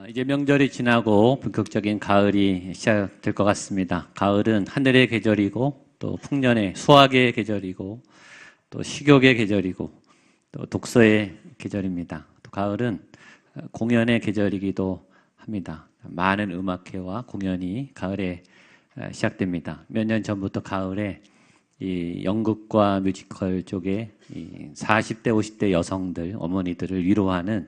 이제 명절이 지나고 본격적인 가을이 시작될 것 같습니다. 가을은 하늘의 계절이고 또 풍년의 수확의 계절이고 또 식욕의 계절이고 또 독서의 계절입니다. 또 가을은 공연의 계절이기도 합니다. 많은 음악회와 공연이 가을에 시작됩니다. 몇 년 전부터 가을에 이 연극과 뮤지컬 쪽에 이 40대, 50대 여성들, 어머니들을 위로하는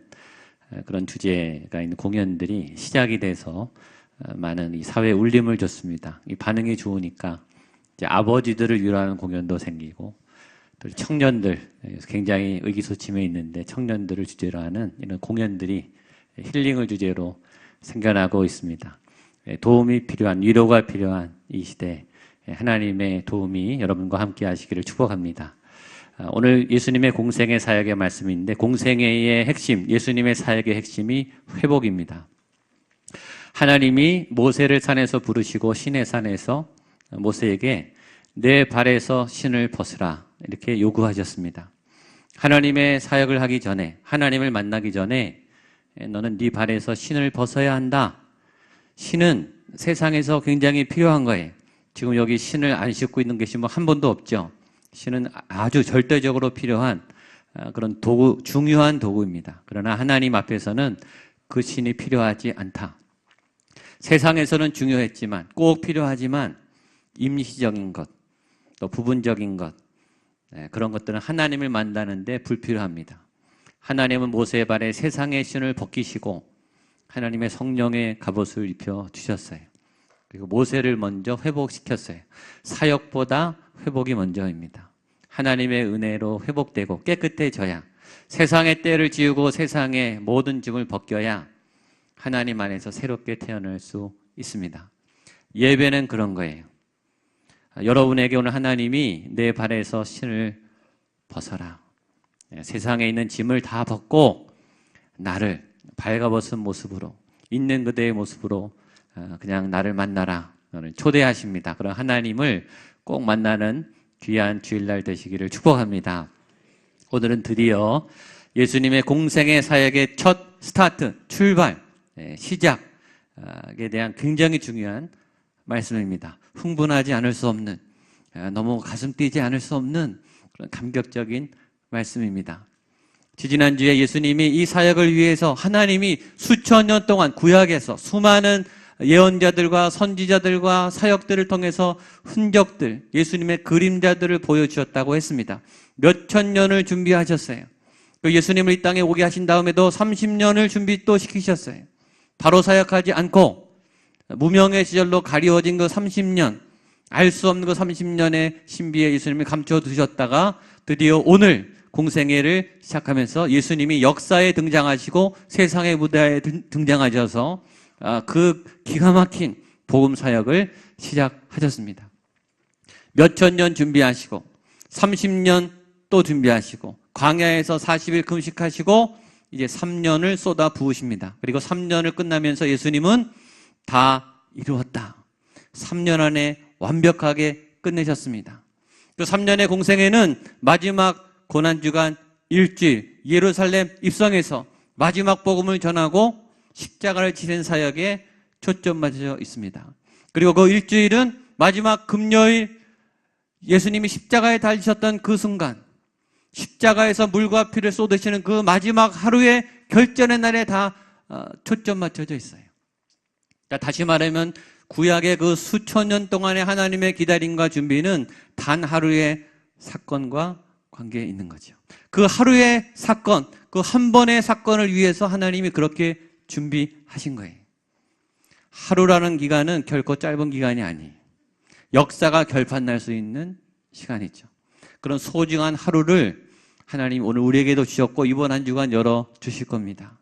그런 주제가 있는 공연들이 시작이 돼서 많은 이 사회에 울림을 줬습니다. 이 반응이 좋으니까 이제 아버지들을 위로하는 공연도 생기고 또 청년들, 굉장히 의기소침해 있는데 청년들을 주제로 하는 이런 공연들이 힐링을 주제로 생겨나고 있습니다. 도움이 필요한, 위로가 필요한 이 시대, 하나님의 도움이 여러분과 함께 하시기를 축복합니다. 오늘 예수님의 공생의 사역의 말씀인데 공생애의 핵심, 예수님의 사역의 핵심이 회복입니다. 하나님이 모세를 산에서 부르시고 시내 산에서 모세에게 내 발에서 신을 벗으라 이렇게 요구하셨습니다. 하나님의 사역을 하기 전에, 하나님을 만나기 전에 너는 네 발에서 신을 벗어야 한다. 신은 세상에서 굉장히 필요한 거예요. 지금 여기 신을 안 싣고 있는 계신 분 한 분도 없죠. 신은 아주 절대적으로 필요한 그런 도구, 중요한 도구입니다. 그러나 하나님 앞에서는 그 신이 필요하지 않다. 세상에서는 중요했지만, 꼭 필요하지만 임시적인 것, 또 부분적인 것, 그런 것들은 하나님을 만나는데 불필요합니다. 하나님은 모세의 발에 세상의 신을 벗기시고 하나님의 성령의 갑옷을 입혀 주셨어요. 그리고 모세를 먼저 회복시켰어요. 사역보다 회복이 먼저입니다. 하나님의 은혜로 회복되고 깨끗해져야, 세상의 때를 지우고 세상의 모든 짐을 벗겨야 하나님 안에서 새롭게 태어날 수 있습니다. 예배는 그런 거예요. 여러분에게 오늘 하나님이 내 발에서 신을 벗어라. 세상에 있는 짐을 다 벗고 나를 발가벗은 모습으로, 있는 그대의 모습으로 그냥 나를 만나라. 초대하십니다. 그런 하나님을 꼭 만나는 귀한 주일날 되시기를 축복합니다. 오늘은 드디어 예수님의 공생의 사역의 첫 스타트, 출발, 시작에 대한 굉장히 중요한 말씀입니다. 흥분하지 않을 수 없는, 너무 가슴 뛰지 않을 수 없는 그런 감격적인 말씀입니다. 지지난주에 예수님이 이 사역을 위해서 하나님이 수천 년 동안 구약에서 수많은 예언자들과 선지자들과 사역들을 통해서 흔적들, 예수님의 그림자들을 보여주셨다고 했습니다. 몇천 년을 준비하셨어요. 예수님을 이 땅에 오게 하신 다음에도 30년을 준비 또 시키셨어요. 바로 사역하지 않고 무명의 시절로 가리워진 그 30년, 알 수 없는 그 30년의 신비에 예수님이 감춰두셨다가 드디어 오늘 공생애를 시작하면서 예수님이 역사에 등장하시고 세상의 무대에 등장하셔서 그 기가 막힌 복음 사역을 시작하셨습니다. 몇천 년 준비하시고 30년 또 준비하시고 광야에서 40일 금식하시고 이제 3년을 쏟아 부으십니다. 그리고 3년을 끝나면서 예수님은 다 이루었다. 3년 안에 완벽하게 끝내셨습니다. 그 3년의 공생애는 마지막 고난주간 일주일 예루살렘 입성해서 마지막 복음을 전하고 십자가를 지는 사역에 초점 맞춰져 있습니다. 그리고 그 일주일은 마지막 금요일 예수님이 십자가에 달리셨던 그 순간, 십자가에서 물과 피를 쏟으시는 그 마지막 하루의 결전의 날에 다 초점 맞춰져 있어요. 다시 말하면 구약의 그 수천 년 동안의 하나님의 기다림과 준비는 단 하루의 사건과 관계에 있는 거죠. 그 하루의 사건, 그 한 번의 사건을 위해서 하나님이 그렇게 준비하신 거예요. 하루라는 기간은 결코 짧은 기간이 아니에요. 역사가 결판날 수 있는 시간이죠. 그런 소중한 하루를 하나님 오늘 우리에게도 주셨고 이번 한 주간 열어주실 겁니다.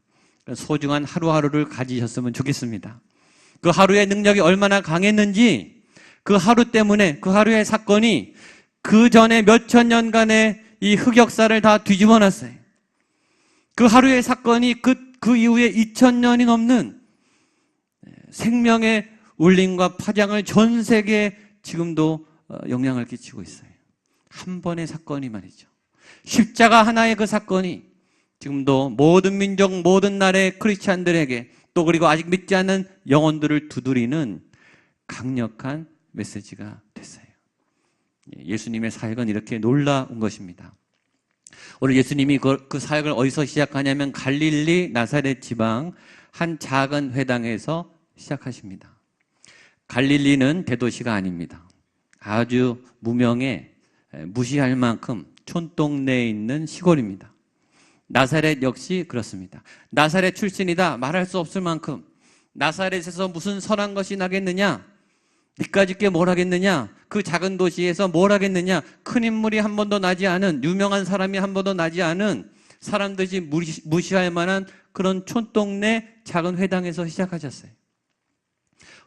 소중한 하루하루를 가지셨으면 좋겠습니다. 그 하루의 능력이 얼마나 강했는지, 그 하루 때문에 그 하루의 사건이 그 전에 몇천 년간의 이 흑역사를 다 뒤집어 놨어요. 그 하루의 사건이 그 이후에 2000년이 넘는 생명의 울림과 파장을 전 세계에 지금도 영향을 끼치고 있어요. 한 번의 사건이 말이죠. 십자가 하나의 그 사건이 지금도 모든 민족, 모든 나라의 크리스찬들에게 또 그리고 아직 믿지 않는 영혼들을 두드리는 강력한 메시지가 됐어요. 예수님의 사역은 이렇게 놀라운 것입니다. 오늘 예수님이 그 사역을 어디서 시작하냐면 갈릴리 나사렛 지방 한 작은 회당에서 시작하십니다. 갈릴리는 대도시가 아닙니다. 아주 무명에 무시할 만큼 촌동네에 있는 시골입니다. 나사렛 역시 그렇습니다. 나사렛 출신이다 말할 수 없을 만큼 나사렛에서 무슨 선한 것이 나겠느냐? 이까짓 게 뭘 하겠느냐? 그 작은 도시에서 뭘 하겠느냐? 큰 인물이 한 번도 나지 않은, 유명한 사람이 한 번도 나지 않은, 사람들이 무시할 만한 그런 촌동네 작은 회당에서 시작하셨어요.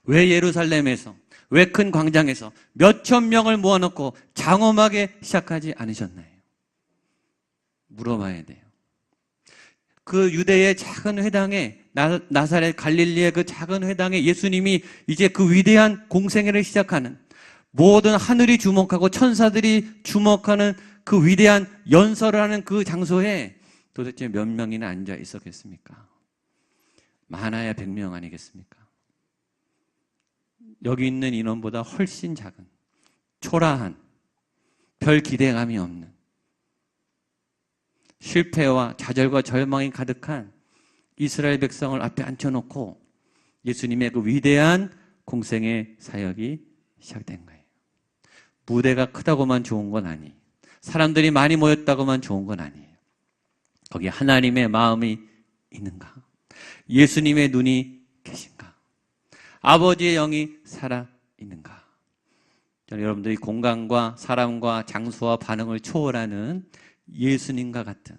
왜 예루살렘에서, 왜 큰 광장에서 몇천 명을 모아놓고 장엄하게 시작하지 않으셨나요? 물어봐야 돼요. 그 유대의 작은 회당에, 나사렛 갈릴리의 그 작은 회당에 예수님이 이제 그 위대한 공생애를 시작하는, 모든 하늘이 주목하고 천사들이 주목하는 그 위대한 연설을 하는 그 장소에 도대체 몇 명이나 앉아 있었겠습니까? 많아야 100명 아니겠습니까? 여기 있는 인원보다 훨씬 작은, 초라한, 별 기대감이 없는, 실패와 좌절과 절망이 가득한 이스라엘 백성을 앞에 앉혀놓고 예수님의 그 위대한 공생의 사역이 시작된 거예요. 무대가 크다고만 좋은 건 아니에요. 사람들이 많이 모였다고만 좋은 건 아니에요. 거기에 하나님의 마음이 있는가? 예수님의 눈이 계신가? 아버지의 영이 살아있는가? 저는 여러분들이 공간과 사람과 장소와 반응을 초월하는 예수님과 같은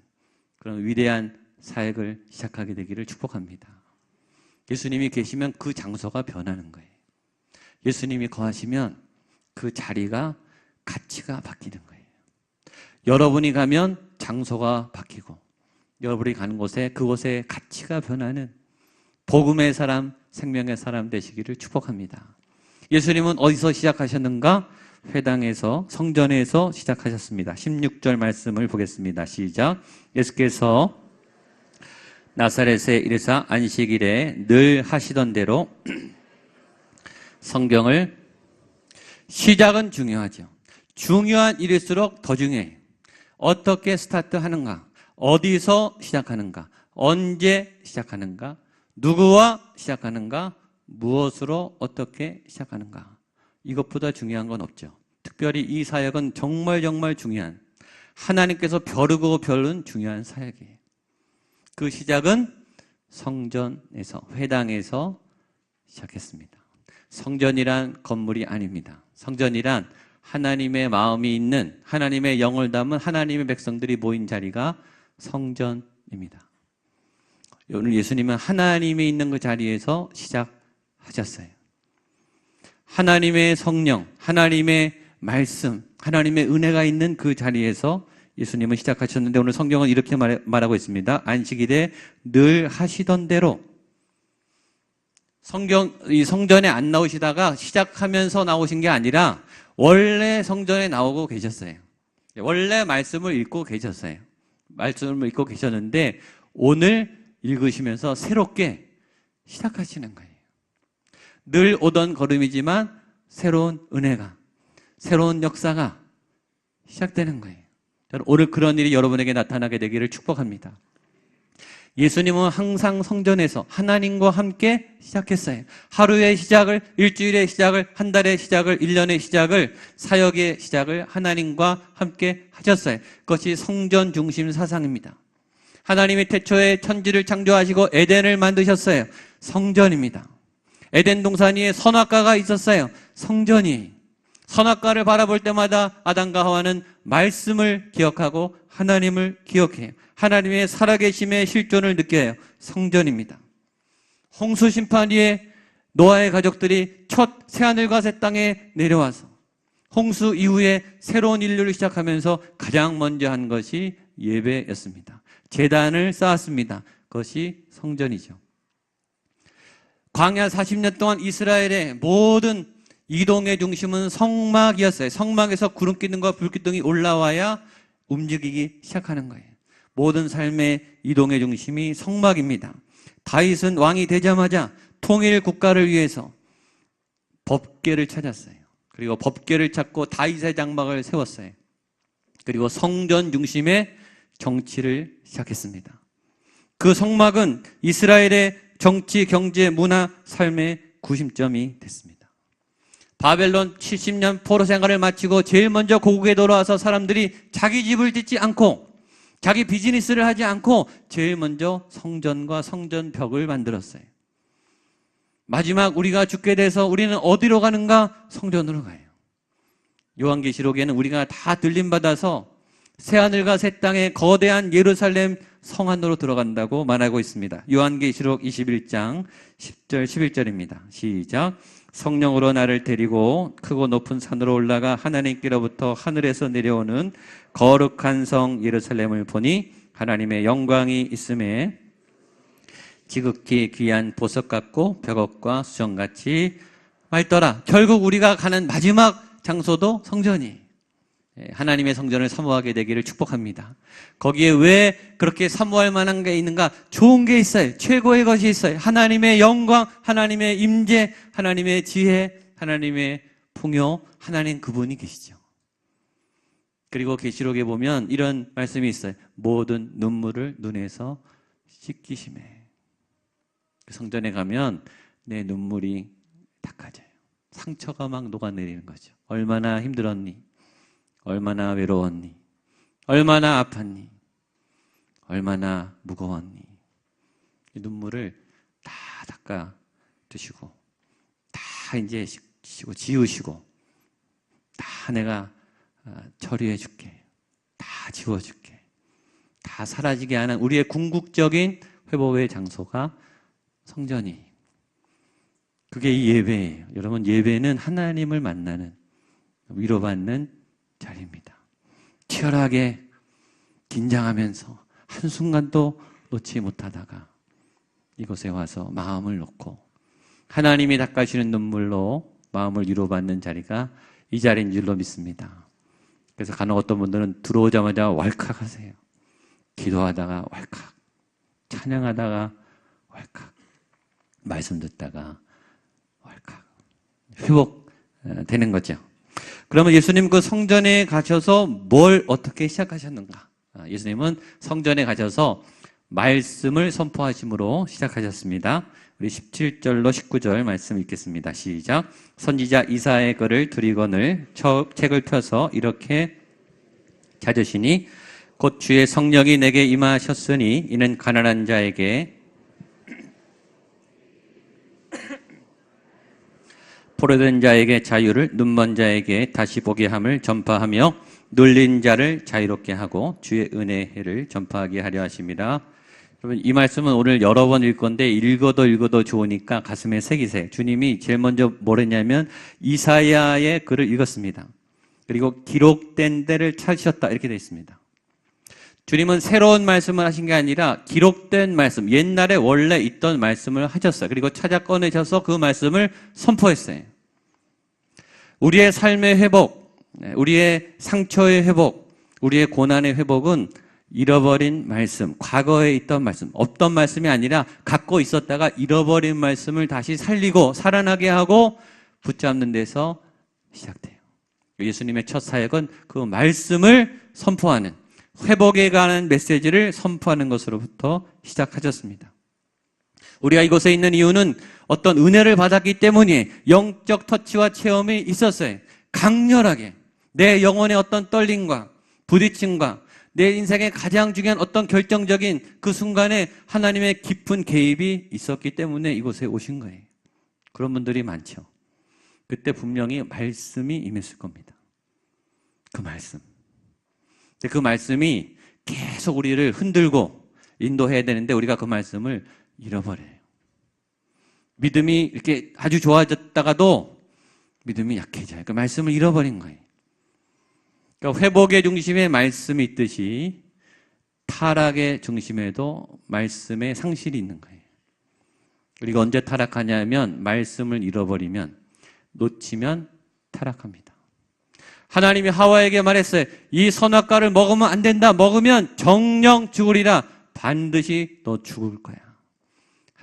그런 위대한 사역을 시작하게 되기를 축복합니다. 예수님이 계시면 그 장소가 변하는 거예요. 예수님이 거하시면 그 자리가, 가치가 바뀌는 거예요. 여러분이 가면 장소가 바뀌고, 여러분이 가는 곳에 그곳의 가치가 변하는 복음의 사람, 생명의 사람 되시기를 축복합니다. 예수님은 어디서 시작하셨는가? 회당에서, 성전에서 시작하셨습니다. 16절 말씀을 보겠습니다. 시작. 예수께서 나사렛에 이르사 안식일에 늘 하시던 대로 성경을, 시작은 중요하죠. 중요한 일일수록 더 중요해요. 어떻게 스타트하는가? 어디서 시작하는가? 언제 시작하는가? 누구와 시작하는가? 무엇으로 어떻게 시작하는가? 이것보다 중요한 건 없죠. 특별히 이 사역은 정말 중요한, 하나님께서 벼르고 벼른 중요한 사역이에요. 그 시작은 성전에서, 회당에서 시작했습니다. 성전이란 건물이 아닙니다. 성전이란 하나님의 마음이 있는, 하나님의 영을 담은 하나님의 백성들이 모인 자리가 성전입니다. 오늘 예수님은 하나님이 있는 그 자리에서 시작하셨어요. 하나님의 성령, 하나님의 말씀, 하나님의 은혜가 있는 그 자리에서 예수님은 시작하셨는데, 오늘 성경은 이렇게 말하고 있습니다. 안식일에 늘 하시던 대로. 이 성전에 안 나오시다가 시작하면서 나오신 게 아니라 원래 성전에 나오고 계셨어요. 원래 말씀을 읽고 계셨어요. 말씀을 읽고 계셨는데 오늘 읽으시면서 새롭게 시작하시는 거예요. 늘 오던 걸음이지만 새로운 은혜가, 새로운 역사가 시작되는 거예요. 오늘 그런 일이 여러분에게 나타나게 되기를 축복합니다. 예수님은 항상 성전에서 하나님과 함께 시작했어요. 하루의 시작을, 일주일의 시작을, 한 달의 시작을, 1년의 시작을, 사역의 시작을 하나님과 함께 하셨어요. 그것이 성전 중심 사상입니다. 하나님이 태초에 천지를 창조하시고 에덴을 만드셨어요. 성전입니다. 에덴 동산 위에 선악과가 있었어요. 성전이. 선악과를 바라볼 때마다 아담과 하와는 말씀을 기억하고 하나님을 기억해요. 하나님의 살아계심의 실존을 느껴요. 성전입니다. 홍수 심판 후에 노아의 가족들이 첫 새하늘과 새 땅에 내려와서 홍수 이후에 새로운 인류를 시작하면서 가장 먼저 한 것이 예배였습니다. 제단을 쌓았습니다. 그것이 성전이죠. 광야 40년 동안 이스라엘의 모든 이동의 중심은 성막이었어요. 성막에서 구름기둥과 불기둥이 올라와야 움직이기 시작하는 거예요. 모든 삶의 이동의 중심이 성막입니다. 다윗은 왕이 되자마자 통일 국가를 위해서 법궤를 찾았어요. 그리고 법궤를 찾고 다윗의 장막을 세웠어요. 그리고 성전 중심의 정치를 시작했습니다. 그 성막은 이스라엘의 정치, 경제, 문화, 삶의 구심점이 됐습니다. 바벨론 70년 포로 생활을 마치고 제일 먼저 고국에 돌아와서 사람들이 자기 집을 짓지 않고 자기 비즈니스를 하지 않고 제일 먼저 성전과 성전벽을 만들었어요. 마지막 우리가 죽게 돼서 우리는 어디로 가는가? 성전으로 가요. 요한계시록에는 우리가 다 들림받아서 새하늘과 새 땅의 거대한 예루살렘 성 안으로 들어간다고 말하고 있습니다. 요한계시록 21장 10절 11절입니다. 시작. 성령으로 나를 데리고 크고 높은 산으로 올라가 하나님께로부터 하늘에서 내려오는 거룩한 성 예루살렘을 보니 하나님의 영광이 있음에 지극히 귀한 보석 같고 벽옥과 수정같이 맑더라. 결국 우리가 가는 마지막 장소도 성전이 하나님의 성전을 사모하게 되기를 축복합니다. 거기에 왜 그렇게 사모할 만한 게 있는가? 좋은 게 있어요. 최고의 것이 있어요. 하나님의 영광, 하나님의 임재, 하나님의 지혜, 하나님의 풍요, 하나님 그분이 계시죠. 그리고 계시록에 보면 이런 말씀이 있어요. 모든 눈물을 눈에서 씻기심에. 그 성전에 가면 내 눈물이 닦아져요. 상처가 막 녹아내리는 거죠. 얼마나 힘들었니? 얼마나 외로웠니? 얼마나 아팠니? 얼마나 무거웠니? 이 눈물을 다 닦아 두시고 다 이제 씻고 지우시고 다 내가 처리해 줄게. 다 지워 줄게. 다 사라지게 하는 우리의 궁극적인 회복의 장소가 성전이. 그게 이 예배예요. 여러분, 예배는 하나님을 만나는, 위로받는 자리입니다. 치열하게 긴장하면서 한순간도 놓지 못하다가 이곳에 와서 마음을 놓고 하나님이 닦아주시는 눈물로 마음을 위로받는 자리가 이 자리인 줄로 믿습니다. 그래서 간혹 어떤 분들은 들어오자마자 왈칵 하세요. 기도하다가 왈칵, 찬양하다가 왈칵, 말씀 듣다가 왈칵, 회복되는 거죠. 그러면 예수님 그 성전에 가셔서 뭘 어떻게 시작하셨는가? 예수님은 성전에 가셔서 말씀을 선포하심으로 시작하셨습니다. 우리 17절로 19절 말씀 읽겠습니다. 시작. 선지자 이사야의 글을 두리거늘 책을 펴서 이렇게 찾으시니 곧 주의 성령이 내게 임하셨으니 이는 가난한 자에게 포로된 자에게 자유를, 눈먼 자에게 다시 보게 함을 전파하며 눌린 자를 자유롭게 하고 주의 은혜의 해를 전파하게 하려 하심이라. 여러분, 이 말씀은 오늘 여러 번 읽을 건데 읽어도 좋으니까 가슴에 새기세요. 주님이 제일 먼저 뭘 했냐면 이사야의 글을 읽었습니다. 그리고 기록된 데를 찾으셨다 이렇게 되어 있습니다. 주님은 새로운 말씀을 하신 게 아니라 기록된 말씀, 옛날에 원래 있던 말씀을 하셨어요. 그리고 찾아 꺼내셔서 그 말씀을 선포했어요. 우리의 삶의 회복, 우리의 상처의 회복, 우리의 고난의 회복은 잃어버린 말씀, 과거에 있던 말씀, 없던 말씀이 아니라 갖고 있었다가 잃어버린 말씀을 다시 살리고 살아나게 하고 붙잡는 데서 시작돼요. 예수님의 첫 사역은 그 말씀을 선포하는, 회복에 관한 메시지를 선포하는 것으로부터 시작하셨습니다. 우리가 이곳에 있는 이유는 어떤 은혜를 받았기 때문에 영적 터치와 체험이 있었어요. 강렬하게 내 영혼의 어떤 떨림과 부딪힘과 내 인생의 가장 중요한 어떤 결정적인 그 순간에 하나님의 깊은 개입이 있었기 때문에 이곳에 오신 거예요. 그런 분들이 많죠. 그때 분명히 말씀이 임했을 겁니다. 그 말씀. 그 말씀이 계속 우리를 흔들고 인도해야 되는데 우리가 그 말씀을 잃어버려요. 믿음이 이렇게 아주 좋아졌다가도 믿음이 약해져요. 그 말씀을 잃어버린 거예요. 그러니까 회복의 중심에 말씀이 있듯이 타락의 중심에도 말씀의 상실이 있는 거예요. 우리가 언제 타락하냐면 말씀을 잃어버리면, 놓치면 타락합니다. 하나님이 하와에게 말했어요. 이 선악과를 먹으면 안 된다. 먹으면 정령 죽으리라. 반드시 너 죽을 거야.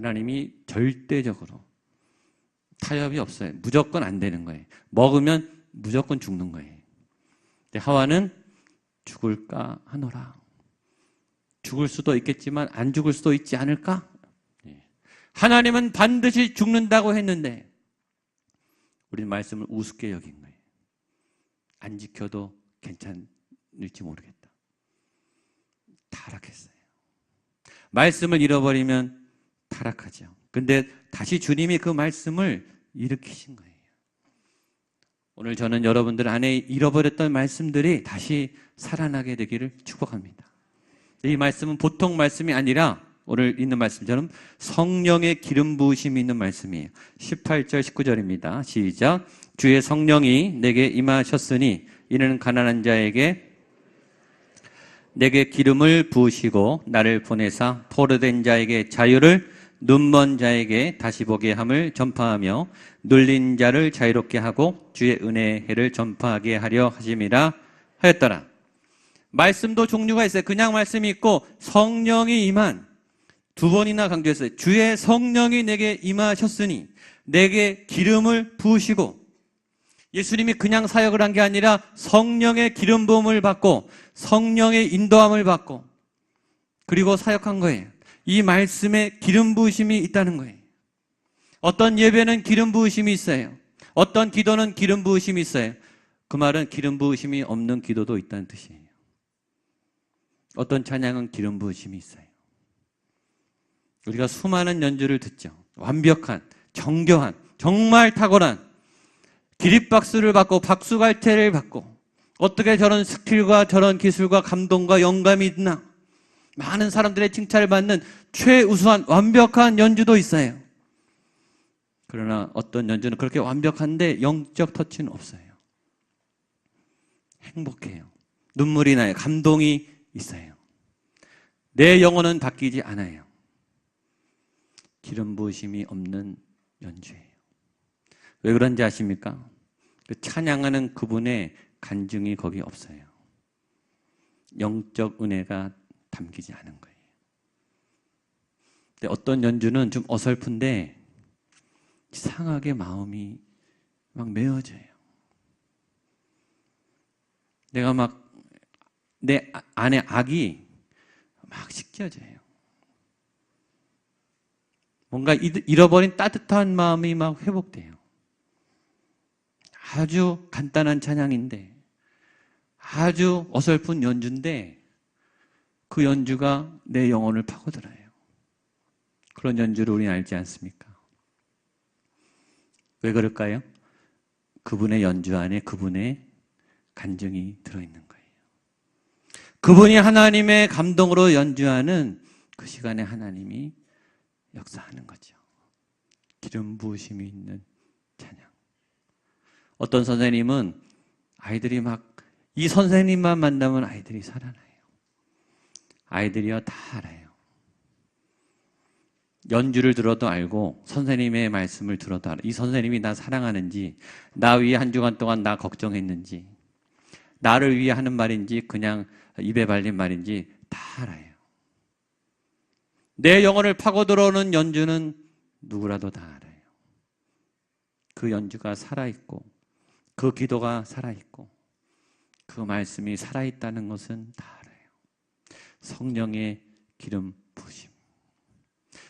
하나님이 절대적으로 타협이 없어요. 무조건 안 되는 거예요. 먹으면 무조건 죽는 거예요. 근데 하와는 죽을까 하노라. 죽을 수도 있겠지만 안 죽을 수도 있지 않을까? 하나님은 반드시 죽는다고 했는데 우리는 말씀을 우습게 여긴 거예요. 안 지켜도 괜찮을지 모르겠다. 타락했어요. 말씀을 잃어버리면 타락하죠. 근데 다시 주님이 그 말씀을 일으키신 거예요. 오늘 저는 여러분들 안에 잃어버렸던 말씀들이 다시 살아나게 되기를 축복합니다. 이 말씀은 보통 말씀이 아니라 오늘 있는 말씀처럼 성령의 기름 부으심이 있는 말씀이에요. 18절 19절입니다. 시작. 주의 성령이 내게 임하셨으니 이는 가난한 자에게 내게 기름을 부으시고 나를 보내사 포로된 자에게 자유를 눈먼 자에게 다시 보게 함을 전파하며 눌린 자를 자유롭게 하고 주의 은혜의 해를 전파하게 하려 하심이라 하였더라. 말씀도 종류가 있어요. 그냥 말씀이 있고 성령이 임한, 두 번이나 강조했어요. 주의 성령이 내게 임하셨으니 내게 기름을 부으시고, 예수님이 그냥 사역을 한 게 아니라 성령의 기름 부음을 받고 성령의 인도함을 받고 그리고 사역한 거예요. 이 말씀에 기름 부으심이 있다는 거예요. 어떤 예배는 기름 부으심이 있어요. 어떤 기도는 기름 부으심이 있어요. 그 말은 기름 부으심이 없는 기도도 있다는 뜻이에요. 어떤 찬양은 기름 부으심이 있어요. 우리가 수많은 연주를 듣죠. 완벽한, 정교한, 정말 탁월한 기립박수를 받고 박수갈채를 받고 어떻게 저런 스킬과 저런 기술과 감동과 영감이 있나, 많은 사람들의 칭찬을 받는 최우수한 완벽한 연주도 있어요. 그러나 어떤 연주는 그렇게 완벽한데 영적 터치는 없어요. 행복해요. 눈물이 나요. 감동이 있어요. 내 영혼은 바뀌지 않아요. 기름 부으심이 없는 연주예요. 왜 그런지 아십니까? 그 찬양하는 그분의 간증이 거기 없어요. 영적 은혜가 담기지 않은 거예요. 근데 어떤 연주는 좀 어설픈데 이상하게 마음이 막 메어져요. 내가 막 내 안에 악이 막 씻겨져요. 뭔가 잃어버린 따뜻한 마음이 막 회복돼요. 아주 간단한 찬양인데, 아주 어설픈 연주인데 그 연주가 내 영혼을 파고들어요. 그런 연주를 우리는 알지 않습니까? 왜 그럴까요? 그분의 연주 안에 그분의 간증이 들어있는 거예요. 그분이 하나님의 감동으로 연주하는 그 시간에 하나님이 역사하는 거죠. 기름 부으심이 있는 찬양. 어떤 선생님은 아이들이 막 이 선생님만 만나면 아이들이 살아나요. 아이들이요 다 알아요. 연주를 들어도 알고 선생님의 말씀을 들어도 알아요. 이 선생님이 나 사랑하는지, 나 위해 한 주간 동안 나 걱정했는지, 나를 위해 하는 말인지 그냥 입에 발린 말인지 다 알아요. 내 영혼을 파고 들어오는 연주는 누구라도 다 알아요. 그 연주가 살아있고 그 기도가 살아있고 그 말씀이 살아있다는 것은 다 알아요. 성령의 기름 부으심.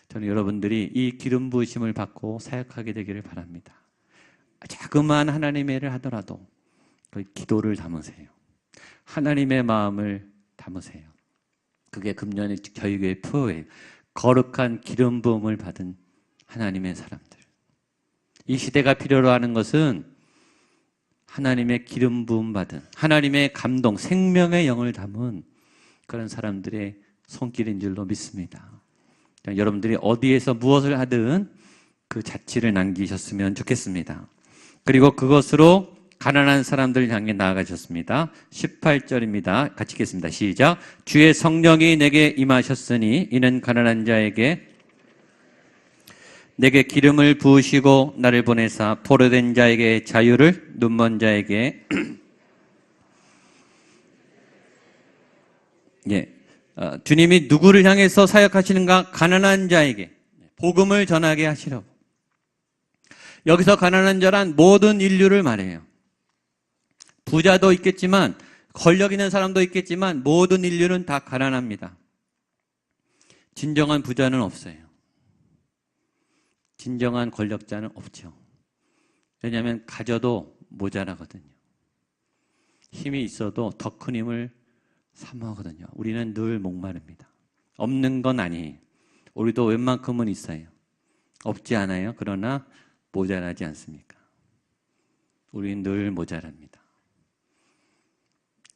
저는 여러분들이 이 기름 부으심을 받고 사역하게 되기를 바랍니다. 자그마한 하나님의 일을 하더라도 그 기도를 담으세요. 하나님의 마음을 담으세요. 그게 금년의 저희 교회의 표예요. 거룩한 기름 부음을 받은 하나님의 사람들. 이 시대가 필요로 하는 것은 하나님의 기름 부음 받은, 하나님의 감동, 생명의 영을 담은 그런 사람들의 손길인 줄로 믿습니다. 여러분들이 어디에서 무엇을 하든 그 자취를 남기셨으면 좋겠습니다. 그리고 그것으로 가난한 사람들 향해 나아가셨습니다. 18절입니다. 같이 읽겠습니다. 시작. 주의 성령이 내게 임하셨으니 이는 가난한 자에게 내게 기름을 부으시고 나를 보내사 포로된 자에게 자유를, 눈먼 자에게 주님이 누구를 향해서 사역하시는가? 가난한 자에게, 복음을 전하게 하시려고. 여기서 가난한 자란 모든 인류를 말해요. 부자도 있겠지만, 권력 있는 사람도 있겠지만 모든 인류는 다 가난합니다. 진정한 부자는 없어요. 진정한 권력자는 없죠. 왜냐하면 가져도 모자라거든요. 힘이 있어도 더 큰 힘을 사모하거든요. 우리는 늘 목마릅니다. 없는 건 아니에요. 우리도 웬만큼은 있어요. 없지 않아요. 그러나 모자라지 않습니까? 우리는 늘 모자랍니다.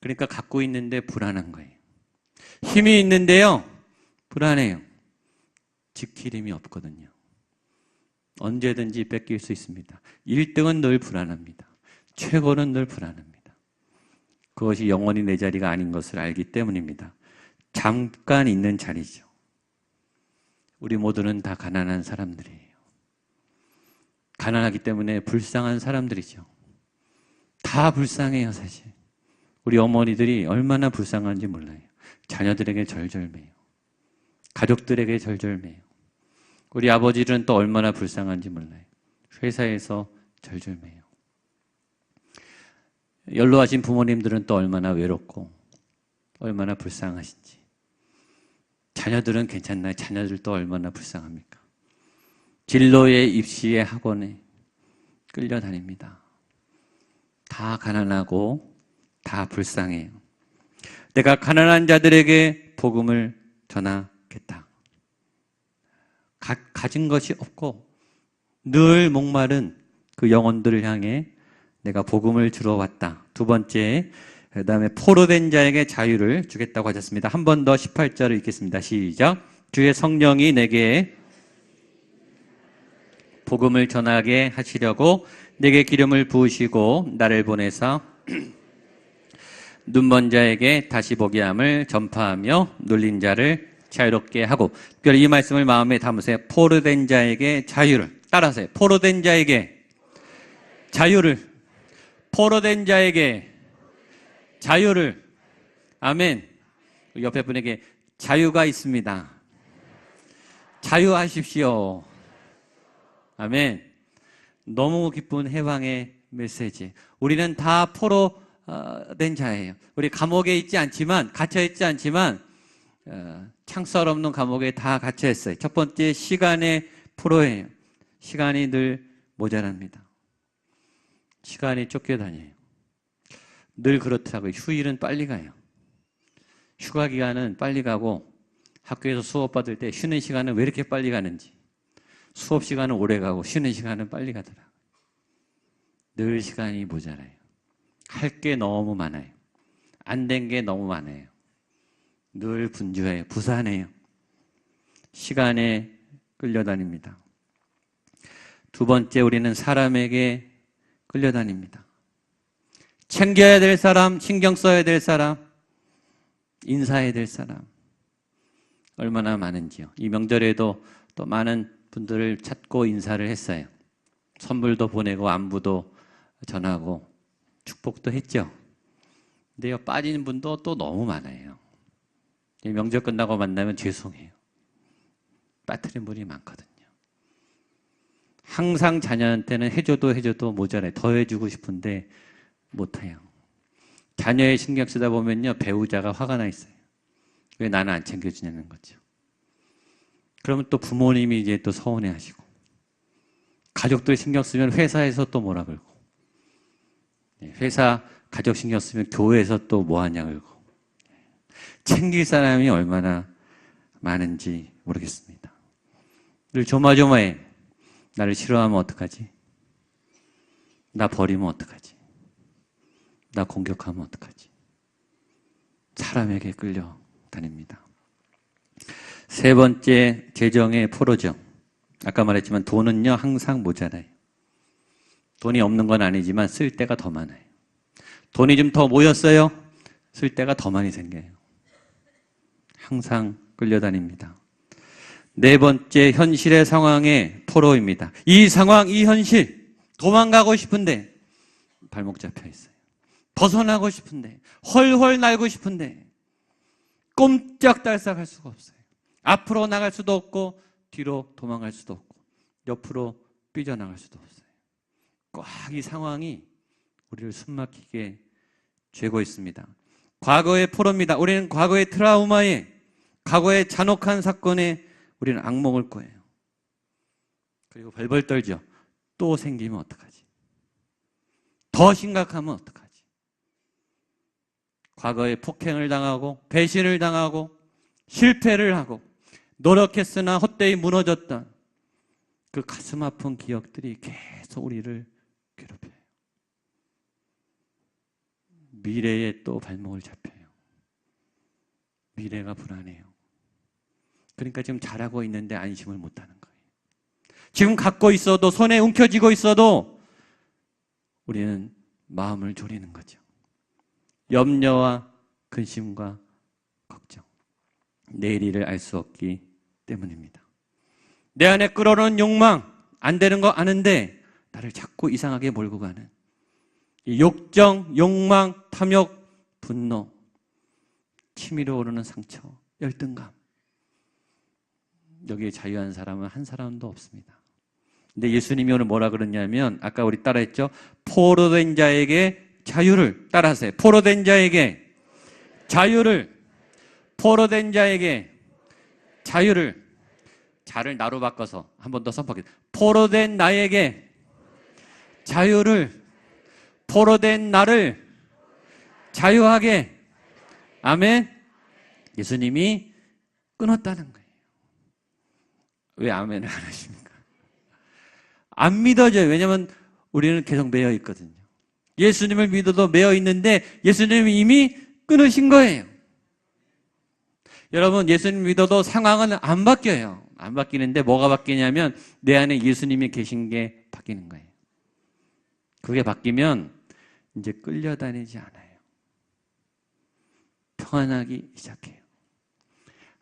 그러니까 갖고 있는데 불안한 거예요. 힘이 있는데요, 불안해요. 지킬 힘이 없거든요. 언제든지 뺏길 수 있습니다. 1등은 늘 불안합니다. 최고는 늘 불안합니다. 그것이 영원히 내 자리가 아닌 것을 알기 때문입니다. 잠깐 있는 자리죠. 우리 모두는 다 가난한 사람들이에요. 가난하기 때문에 불쌍한 사람들이죠. 다 불쌍해요, 사실. 우리 어머니들이 얼마나 불쌍한지 몰라요. 자녀들에게 절절매요. 가족들에게 절절매요. 우리 아버지들은 또 얼마나 불쌍한지 몰라요. 회사에서 절절매요. 연로하신 부모님들은 또 얼마나 외롭고 얼마나 불쌍하신지. 자녀들은 괜찮나요? 자녀들도 얼마나 불쌍합니까? 진로의 입시의 학원에 끌려다닙니다. 다 가난하고 다 불쌍해요. 내가 가난한 자들에게 복음을 전하겠다. 가진 것이 없고 늘 목마른 그 영혼들을 향해 내가 복음을 주러 왔다. 두 번째, 그 다음에 포로된 자에게 자유를 주겠다고 하셨습니다. 한 번 더 18절을 읽겠습니다. 시작. 주의 성령이 내게 복음을 전하게 하시려고 내게 기름을 부으시고 나를 보내사 눈먼 자에게 다시 보게 함을 전파하며 눌린 자를 자유롭게 하고. 특별히 이 말씀을 마음에 담으세요. 포로된 자에게 자유를. 따라하세요. 포로된 자에게 자유를. 포로된 자에게 자유를. 아멘. 옆에 분에게 자유가 있습니다. 자유하십시오. 아멘. 너무 기쁜 해방의 메시지. 우리는 다 포로된 자예요. 우리 감옥에 있지 않지만, 갇혀 있지 않지만 창살 없는 감옥에 다 갇혀 있어요. 첫 번째, 시간의 포로예요. 시간이 늘 모자랍니다. 시간이 쫓겨다녀요. 늘 그렇더라고요. 휴일은 빨리 가요. 휴가 기간은 빨리 가고 학교에서 수업 받을 때 쉬는 시간은 왜 이렇게 빨리 가는지. 수업 시간은 오래 가고 쉬는 시간은 빨리 가더라고요. 늘 시간이 모자라요. 할 게 너무 많아요. 안 된 게 너무 많아요. 늘 분주해요. 부산해요. 시간에 끌려다닙니다. 두 번째, 우리는 사람에게 끌려다닙니다. 챙겨야 될 사람, 신경 써야 될 사람, 인사해야 될 사람 얼마나 많은지요. 이 명절에도 또 많은 분들을 찾고 인사를 했어요. 선물도 보내고 안부도 전하고 축복도 했죠. 근데요, 빠지는 분도 또 너무 많아요. 명절 끝나고 만나면 죄송해요. 빠뜨린 분이 많거든요. 항상 자녀한테는 해줘도 모자라요. 더 해주고 싶은데 못해요. 자녀의 신경 쓰다 보면요, 배우자가 화가 나 있어요. 왜 나는 안 챙겨주냐는 거죠. 그러면 또 부모님이 이제 또 서운해 하시고, 가족들 신경 쓰면 회사에서 또 뭐라 그러고, 회사 가족 신경 쓰면 교회에서 또 뭐 하냐 그러고, 챙길 사람이 얼마나 많은지 모르겠습니다. 늘 조마조마해. 나를 싫어하면 어떡하지? 나 버리면 어떡하지? 나 공격하면 어떡하지? 사람에게 끌려다닙니다. 세 번째, 재정의 포로죠. 아까 말했지만 돈은요, 항상 모자라요. 돈이 없는 건 아니지만 쓸 때가 더 많아요. 돈이 좀 더 모였어요? 쓸 때가 더 많이 생겨요. 항상 끌려다닙니다. 네 번째, 현실의 상황의 포로입니다. 이 상황, 이 현실, 도망가고 싶은데 발목 잡혀 있어요. 벗어나고 싶은데, 헐헐 날고 싶은데 꼼짝달싹할 수가 없어요. 앞으로 나갈 수도 없고 뒤로 도망갈 수도 없고 옆으로 삐져나갈 수도 없어요. 꽉 이 상황이 우리를 숨막히게 죄고 있습니다. 과거의 포로입니다. 우리는 과거의 트라우마에, 과거의 잔혹한 사건에 우리는 악몽을 꿔요. 그리고 벌벌 떨죠. 또 생기면 어떡하지? 더 심각하면 어떡하지? 과거에 폭행을 당하고 배신을 당하고 실패를 하고 노력했으나 헛되이 무너졌던 그 가슴 아픈 기억들이 계속 우리를 괴롭혀요. 미래에 또 발목을 잡혀요. 미래가 불안해요. 그러니까 지금 잘하고 있는데 안심을 못하는 거예요. 지금 갖고 있어도, 손에 움켜쥐고 있어도 우리는 마음을 졸이는 거죠. 염려와 근심과 걱정, 내일 일을 알 수 없기 때문입니다. 내 안에 끓어오르는 욕망, 안 되는 거 아는데 나를 자꾸 이상하게 몰고 가는 이 욕정, 욕망, 탐욕, 분노, 치밀어 오르는 상처, 열등감. 여기에 자유한 사람은 한 사람도 없습니다. 근데 예수님이 오늘 뭐라 그러냐면, 아까 우리 따라했죠? 포로된 자에게 자유를, 따라하세요. 포로된 자에게 자유를, 포로된 자에게 자유를. 자를 나로 바꿔서 한 번 더 선포하겠습니다. 포로된 나에게 자유를, 포로된 나를 자유하게. 아멘. 예수님이 끊었다는 거예요. 왜 아멘을 안 하십니까? 안 믿어져요. 왜냐하면 우리는 계속 매여 있거든요. 예수님을 믿어도 매여 있는데 예수님이 이미 끊으신 거예요. 여러분, 예수님 믿어도 상황은 안 바뀌어요. 안 바뀌는데 뭐가 바뀌냐면 내 안에 예수님이 계신 게 바뀌는 거예요. 그게 바뀌면 이제 끌려다니지 않아요. 평안하기 시작해요.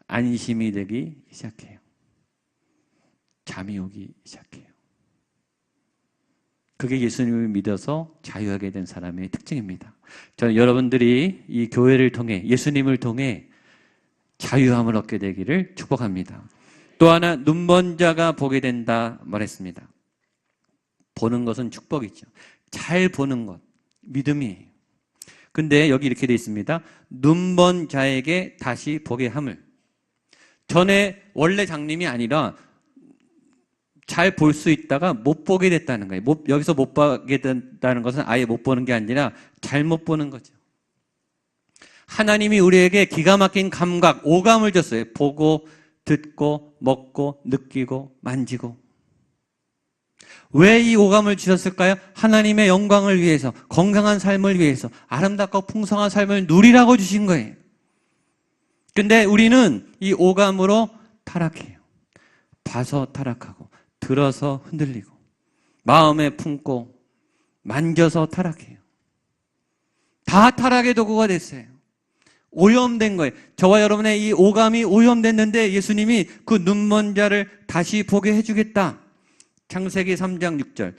안심이 되기 시작해요. 잠이 오기 시작해요. 그게 예수님을 믿어서 자유하게 된 사람의 특징입니다. 저는 여러분들이 이 교회를 통해, 예수님을 통해 자유함을 얻게 되기를 축복합니다. 또 하나, 눈먼 자가 보게 된다 말했습니다. 보는 것은 축복이죠. 잘 보는 것, 믿음이에요. 근데 여기 이렇게 되어 있습니다. 눈먼 자에게 다시 보게 함을. 전에 원래 장님이 아니라 잘 볼 수 있다가 못 보게 됐다는 거예요. 여기서 못 보게 된다는 것은 아예 못 보는 게 아니라 잘못 보는 거죠. 하나님이 우리에게 기가 막힌 감각, 오감을 줬어요. 보고, 듣고, 먹고, 느끼고, 만지고. 왜 이 오감을 주셨을까요? 하나님의 영광을 위해서, 건강한 삶을 위해서, 아름답고 풍성한 삶을 누리라고 주신 거예요. 근데 우리는 이 오감으로 타락해요. 봐서 타락하고, 들어서 흔들리고, 마음에 품고, 만져서 타락해요. 다 타락의 도구가 됐어요. 오염된 거예요. 저와 여러분의 이 오감이 오염됐는데 예수님이 그 눈먼 자를 다시 보게 해주겠다. 창세기 3장 6절.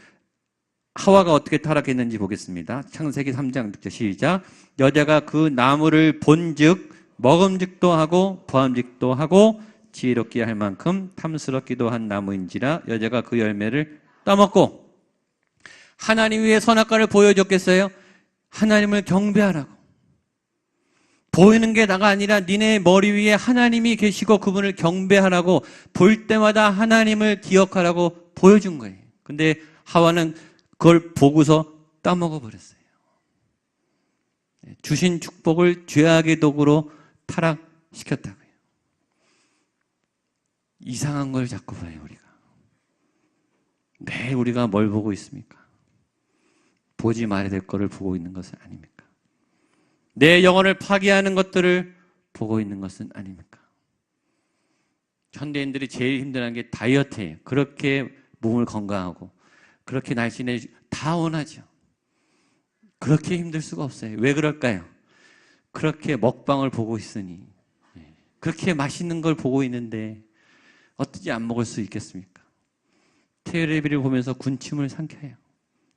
하와가 어떻게 타락했는지 보겠습니다. 창세기 3장 6절 시작. 여자가 그 나무를 본즉 먹음직도 하고 보암직도 하고 지혜롭게 할 만큼 탐스럽기도 한 나무인지라 여자가 그 열매를 따먹고. 하나님 위에 선악과를 보여줬겠어요? 하나님을 경배하라고. 보이는 게 나가 아니라 니네 머리 위에 하나님이 계시고 그분을 경배하라고, 볼 때마다 하나님을 기억하라고 보여준 거예요. 근데 하와는 그걸 보고서 따먹어 버렸어요. 주신 축복을 죄악의 도구로 타락시켰다고요. 이상한 걸 자꾸 봐요, 우리가. 매일 우리가 뭘 보고 있습니까? 보지 말아야 될 거를 보고 있는 것은 아닙니까? 내 영혼을 파괴하는 것들을 보고 있는 것은 아닙니까? 현대인들이 제일 힘들어하는 게 다이어트예요. 그렇게 몸을 건강하고 그렇게 날씬해 다 원하죠. 그렇게 힘들 수가 없어요. 왜 그럴까요? 그렇게 먹방을 보고 있으니, 그렇게 맛있는 걸 보고 있는데 어떻게 안 먹을 수 있겠습니까? 텔레비를 보면서 군침을 삼켜요.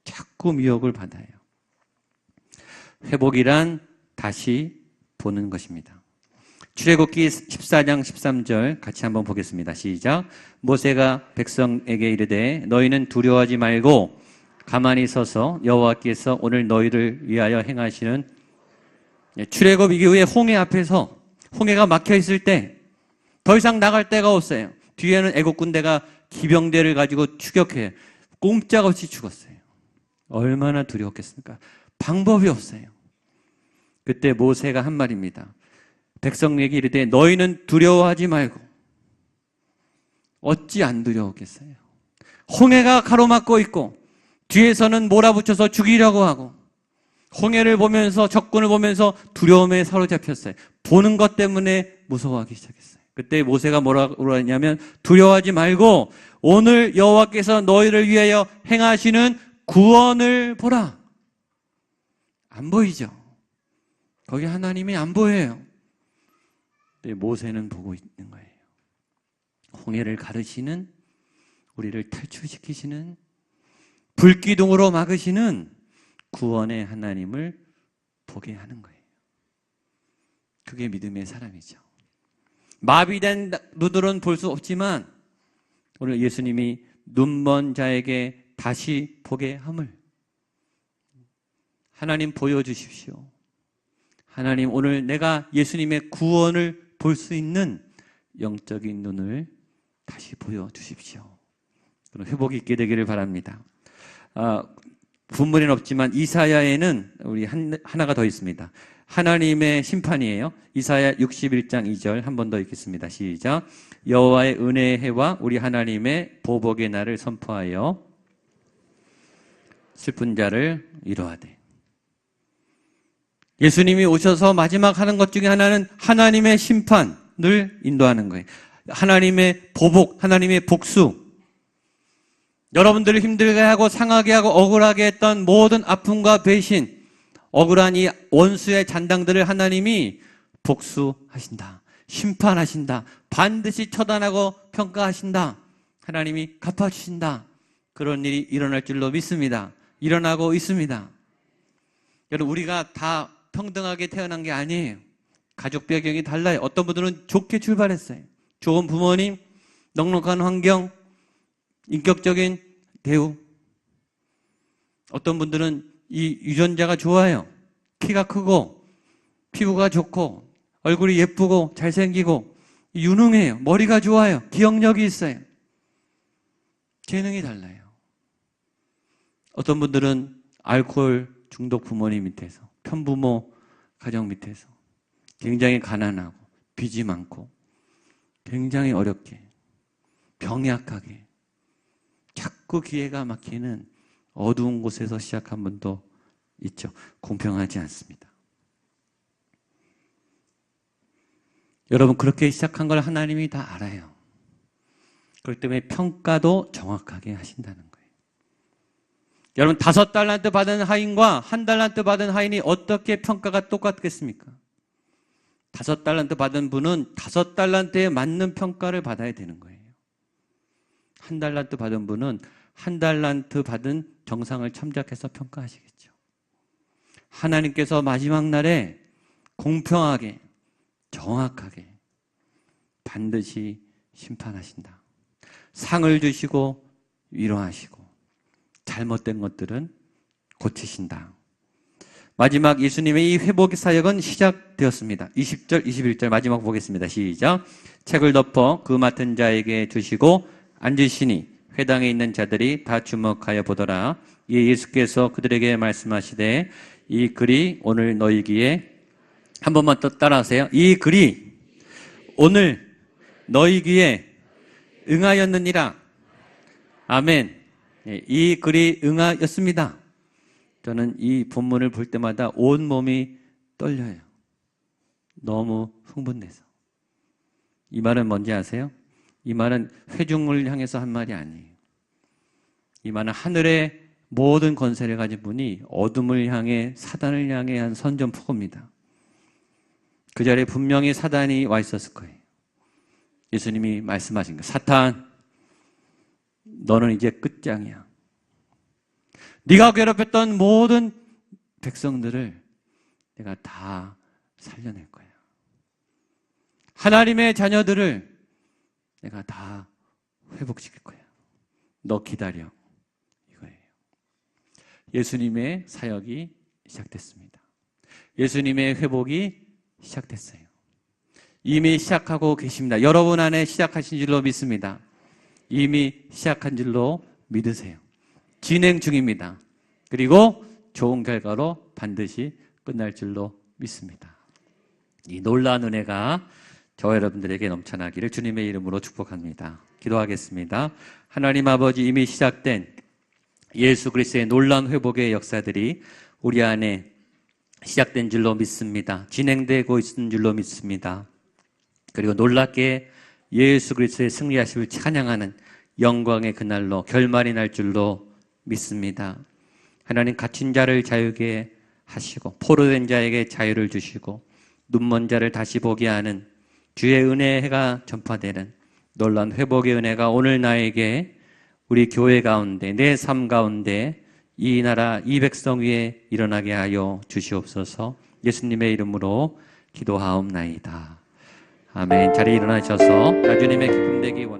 자꾸 미혹을 받아요. 회복이란 다시 보는 것입니다. 출애굽기 14장 13절 같이 한번 보겠습니다. 시작. 모세가 백성에게 이르되 너희는 두려워하지 말고 가만히 서서 여호와께서 오늘 너희를 위하여 행하시는, 출애굽 이후에 홍해 앞에서 홍해가 막혀 있을 때 더 이상 나갈 데가 없어요. 뒤에는 애국 군대가 기병대를 가지고 추격해요. 꼼짝없이 죽었어요. 얼마나 두려웠겠습니까? 방법이 없어요. 그때 모세가 한 말입니다. 백성에게 이르되 너희는 두려워하지 말고. 어찌 안 두려웠겠어요? 홍해가 가로막고 있고 뒤에서는 몰아붙여서 죽이려고 하고, 홍해를 보면서, 적군을 보면서 두려움에 사로잡혔어요. 보는 것 때문에 무서워하기 시작했어요. 그때 모세가 뭐라고 했냐면 두려워하지 말고 오늘 여호와께서 너희를 위하여 행하시는 구원을 보라. 안 보이죠? 거기 하나님이 안 보여요. 근데 모세는 보고 있는 거예요. 홍해를 가르시는, 우리를 탈출시키시는, 불기둥으로 막으시는 구원의 하나님을 보게 하는 거예요. 그게 믿음의 사람이죠. 마비된 누들은 볼 수 없지만 오늘 예수님이 눈먼 자에게 다시 보게 함을, 하나님 보여주십시오. 하나님 오늘 내가 예수님의 구원을 볼 수 있는 영적인 눈을 다시 보여주십시오. 그럼 회복이 있게 되기를 바랍니다. 본문에는 없지만 이사야에는 우리 하나가 더 있습니다. 하나님의 심판이에요. 이사야 61장 2절 한 번 더 읽겠습니다. 시작. 여호와의 은혜의 해와 우리 하나님의 보복의 날을 선포하여 슬픈 자를 위로하되. 예수님이 오셔서 마지막 하는 것 중에 하나는 하나님의 심판을 인도하는 거예요. 하나님의 보복, 하나님의 복수. 여러분들을 힘들게 하고 상하게 하고 억울하게 했던 모든 아픔과 배신, 억울한 이 원수의 잔당들을 하나님이 복수하신다. 심판하신다. 반드시 처단하고 평가하신다. 하나님이 갚아주신다. 그런 일이 일어날 줄로 믿습니다. 일어나고 있습니다. 여러분, 우리가 다 평등하게 태어난 게 아니에요. 가족 배경이 달라요. 어떤 분들은 좋게 출발했어요. 좋은 부모님, 넉넉한 환경, 인격적인 대우. 어떤 분들은 이 유전자가 좋아요. 키가 크고 피부가 좋고 얼굴이 예쁘고 잘생기고 유능해요. 머리가 좋아요. 기억력이 있어요. 재능이 달라요. 어떤 분들은 알코올 중독 부모님 밑에서, 편부모 가정 밑에서 굉장히 가난하고 빚이 많고 굉장히 어렵게 병약하게 자꾸 기회가 막히는 어두운 곳에서 시작한 분도 있죠. 공평하지 않습니다. 여러분, 그렇게 시작한 걸 하나님이 다 알아요. 그렇기 때문에 평가도 정확하게 하신다는 거예요. 여러분, 5달란트 받은 하인과 1달란트 받은 하인이 어떻게 평가가 똑같겠습니까? 5달란트 받은 분은 5달란트에 맞는 평가를 받아야 되는 거예요. 1달란트 받은 분은 1달란트 받은 정상을 참작해서 평가하시겠죠. 하나님께서 마지막 날에 공평하게, 정확하게 반드시 심판하신다. 상을 주시고 위로하시고 잘못된 것들은 고치신다. 마지막 예수님의 이 회복의 사역은 시작되었습니다. 20절, 21절 마지막 보겠습니다. 시작. 책을 덮어 그 맡은 자에게 주시고 앉으시니 회당에 있는 자들이 다 주목하여 보더라. 이에 예수께서 그들에게 말씀하시되 이 글이 오늘 너희기에, 한 번만 또 따라하세요. 이 글이 오늘 너희기에 응하였느니라. 아멘. 이 글이 응하였습니다. 저는 이 본문을 볼 때마다 온몸이 떨려요. 너무 흥분돼서. 이 말은 뭔지 아세요? 이 말은 회중을 향해서 한 말이 아니에요. 이 말은 하늘의 모든 권세를 가진 분이 어둠을 향해, 사단을 향해 한 선전포고입니다. 그 자리에 분명히 사단이 와 있었을 거예요. 예수님이 말씀하신 거예요. 사탄, 너는 이제 끝장이야. 네가 괴롭혔던 모든 백성들을 내가 다 살려낼 거야. 하나님의 자녀들을 내가 다 회복시킬 거야. 너 기다려. 이거예요. 예수님의 사역이 시작됐습니다. 예수님의 회복이 시작됐어요. 이미 시작하고 계십니다. 여러분 안에 시작하신 줄로 믿습니다. 이미 시작한 줄로 믿으세요. 진행 중입니다. 그리고 좋은 결과로 반드시 끝날 줄로 믿습니다. 이 놀라운 은혜가 저와 여러분들에게 넘쳐나기를 주님의 이름으로 축복합니다. 기도하겠습니다. 하나님 아버지, 이미 시작된 예수 그리스도의 놀라운 회복의 역사들이 우리 안에 시작된 줄로 믿습니다. 진행되고 있는 줄로 믿습니다. 그리고 놀랍게 예수 그리스도의 승리하심을 찬양하는 영광의 그날로 결말이 날 줄로 믿습니다. 하나님, 갇힌 자를 자유게 하시고 포로된 자에게 자유를 주시고 눈먼 자를 다시 보게 하는 주의 은혜의 해가 전파되는 놀라운 회복의 은혜가 오늘 나에게, 우리 교회 가운데, 내 삶 가운데, 이 나라 이 백성 위에 일어나게 하여 주시옵소서. 예수님의 이름으로 기도하옵나이다. 아멘. 자리에 일어나셔서 주님의 기쁨 되기 원합니다.